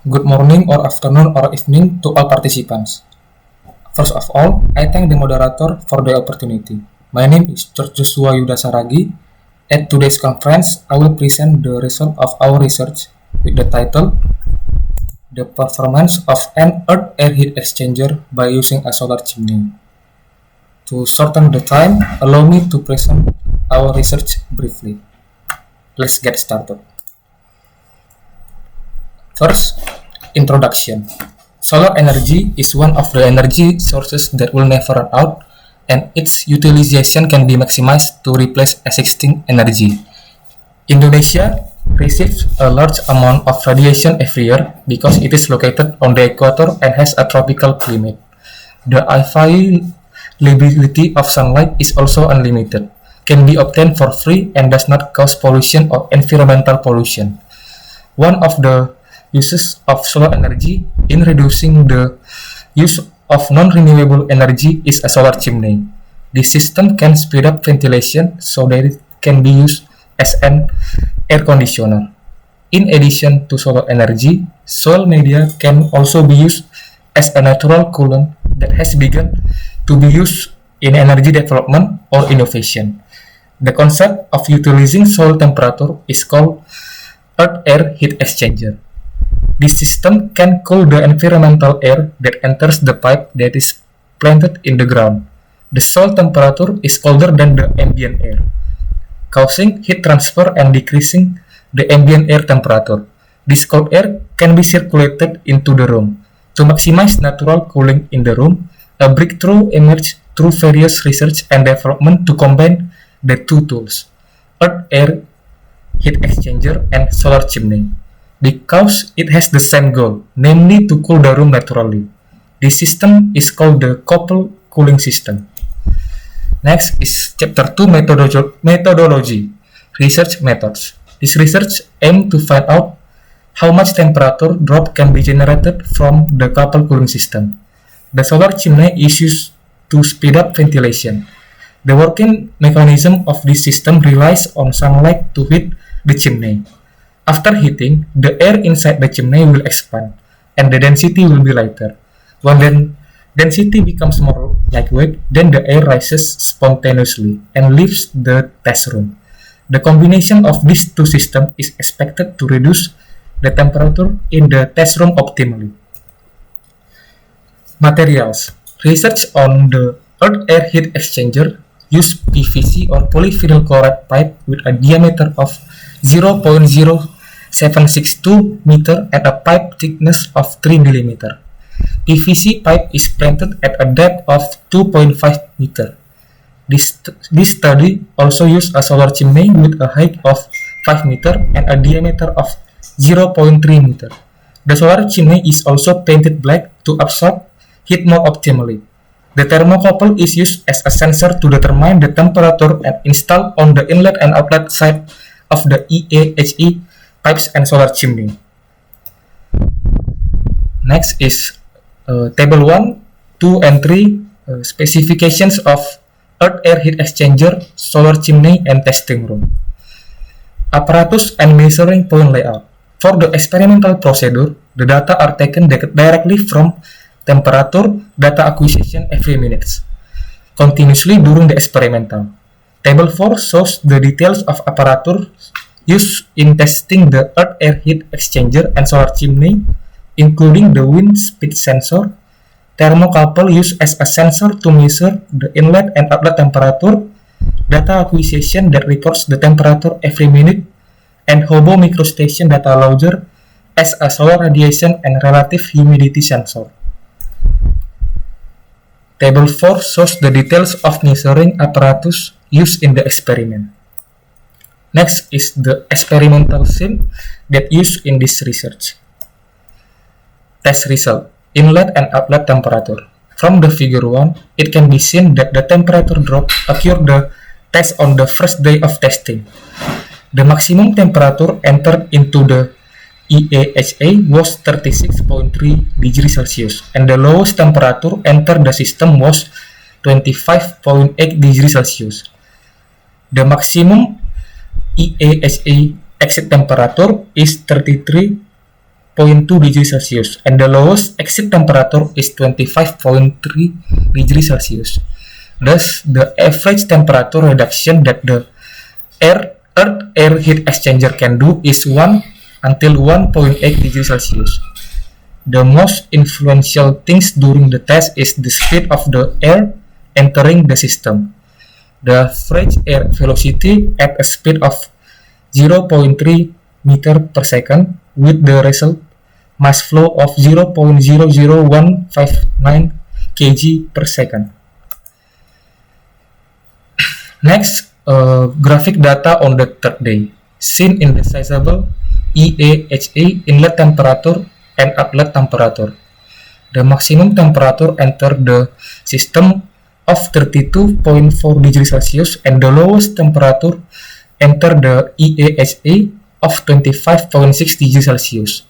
Good morning or afternoon or evening to all participants. First of all, I thank the moderator for the opportunity. My name is George Joshua Yuda Saragi. At today's conference, I will present the result of our research with the title The Performance of an Earth-Air Heat Exchanger by Using a Solar Chimney. To shorten the time, allow me to present our research briefly. Let's get started. First, introduction. Solar energy is one of the energy sources that will never run out, and its utilization can be maximized to replace existing energy. Indonesia receives a large amount of radiation every year because it is located on the equator and has a tropical climate. The availability of sunlight is also unlimited, can be obtained for free, and does not cause pollution or environmental pollution. One of the uses of solar energy in reducing the use of non-renewable energy is a solar chimney. This system can speed up ventilation so that it can be used as an air conditioner. In addition to solar energy, soil media can also be used as a natural coolant that has begun to be used in energy development or innovation. The concept of utilizing soil temperature is called Earth-Air Heat Exchanger. This system can cool the environmental air that enters the pipe that is planted in the ground. The soil temperature is colder than the ambient air, causing heat transfer and decreasing the ambient air temperature. This cold air can be circulated into the room. To maximize natural cooling in the room, a breakthrough emerged through various research and development to combine the two tools, Earth-Air Heat Exchanger and solar chimney, because it has the same goal, namely to cool the room naturally. This system is called the coupled cooling system. Next is Chapter 2, Methodology, Research Methods. This research aims to find out how much temperature drop can be generated from the coupled cooling system. The solar chimney is used to speed up ventilation. The working mechanism of this system relies on sunlight to heat the chimney. After heating, the air inside the chimney will expand, and the density will be lighter. When the density becomes more lightweight, then the air rises spontaneously and leaves the test room. The combination of these two systems is expected to reduce the temperature in the test room optimally. Materials. Research on the Earth-Air Heat Exchanger use PVC or polyvinyl chloride pipe with a diameter of 0.0762 meter and a pipe thickness of 3 mm. PVC pipe is planted at a depth of 2.5 meter. This study also used a solar chimney with a height of 5 meter and a diameter of 0.3 meter. The solar chimney is also painted black to absorb heat more optimally. The thermocouple is used as a sensor to determine the temperature and installed on the inlet and outlet side of the EAHE pipes and solar chimney. Next is Table 1, 2, and 3 specifications of Earth-Air Heat Exchanger, solar chimney, and testing room. Apparatus and measuring point layout. For the experimental procedure, the data are taken directly from temperature data acquisition every minute, continuously during the experimental. Table 4 shows the details of apparatus used in testing the Earth-Air Heat Exchanger and solar chimney, including the wind speed sensor, thermocouple used as a sensor to measure the inlet and outlet temperature, data acquisition that records the temperature every minute, and Hobo microstation data logger as a solar radiation and relative humidity sensor. Table 4 shows the details of measuring apparatus used in the experiment. Next is the experimental sim that used in this research. Test result, inlet and outlet temperature. From the figure 1, it can be seen that the temperature drop occurred the test on the first day of testing. The maximum temperature entered into the EAHA was 36.3 degrees Celsius, and the lowest temperature entered the system was 25.8 degrees Celsius. The maximum EAHA exit temperature is 33 degrees Celsius, and the lowest exit temperature is 25.3 degrees Celsius. Thus, the average temperature reduction that the Earth air heat exchanger can do is 1 until 1.8 degrees Celsius. The most influential things during the test is the speed of the air entering the system. The average air velocity at a speed of 0.3 meter per second with the result mass flow of 0.00159 kg per second. Next, graphic data on the third day, seen in the sizable EAHA inlet temperature and outlet temperature. The maximum temperature entered the system of 32.4 degrees Celsius and the lowest temperature entered the EAHA of 25.6 degrees Celsius.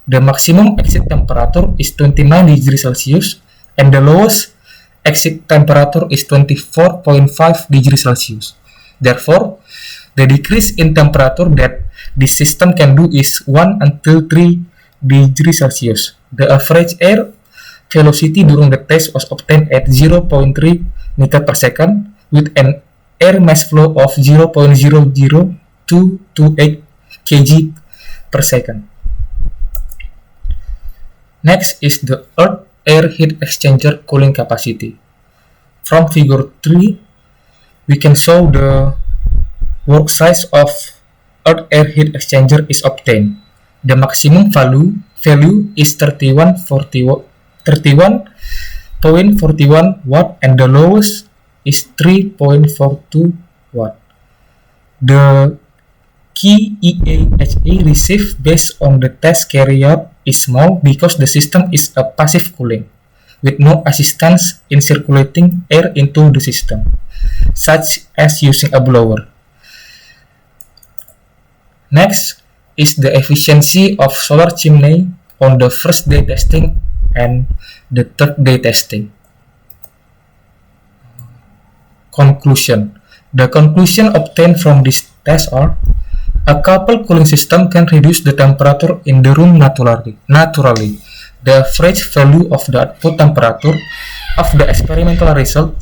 The maximum exit temperature is 29 degrees Celsius and the lowest exit temperature is 24.5 degrees Celsius. Therefore, the decrease in temperature that this system can do is 1 until 3 degrees Celsius. The average air velocity during the test was obtained at 0.3 meter per second with an air mass flow of 0.00228 kg per second. Next is the Earth air heat exchanger cooling capacity. From figure 3, we can show the work size of Earth air heat exchanger is obtained. The maximum value is 31.41 watt and the lowest is 3.42 watt. The key EAHA received based on the test carried out is small because the system is a passive cooling, with no assistance in circulating air into the system, such as using a blower. Next is the efficiency of solar chimney on the first day testing and the third day testing. Conclusion. The conclusion obtained from this test are: a coupled cooling system can reduce the temperature in the room naturally. The average value of the output temperature of the experimental result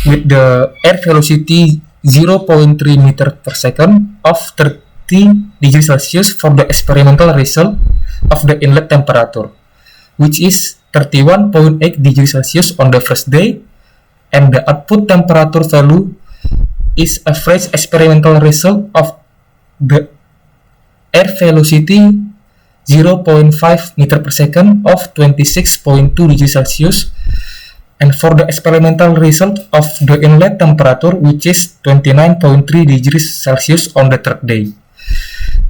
with the air velocity 0.3 meter per second of 30 degrees Celsius for the experimental result of the inlet temperature, which is 31.8 degrees Celsius on the first day, and the output temperature value is average experimental result of the air velocity 0.5 meter per second of 26.2 degrees Celsius, and for the experimental result of the inlet temperature, which is 29.3 degrees Celsius on the third day.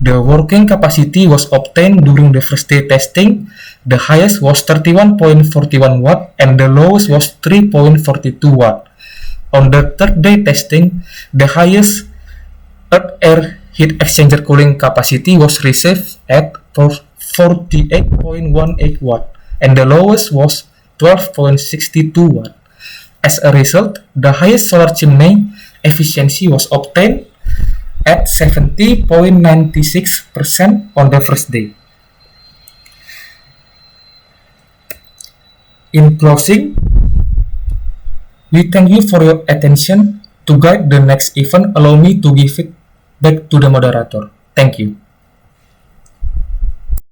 The working capacity was obtained during the first day testing. The highest was 31.41 watt and the lowest was 3.42 watt. On the third day testing, the highest Earth air heat exchanger cooling capacity was received at 48.18 watt and the lowest was 12.62 watt. As a result, the highest solar chimney efficiency was obtained at 70.96% on the first day. In closing, we thank you for your attention. To guide the next event, allow me to give it back to the moderator. Thank you.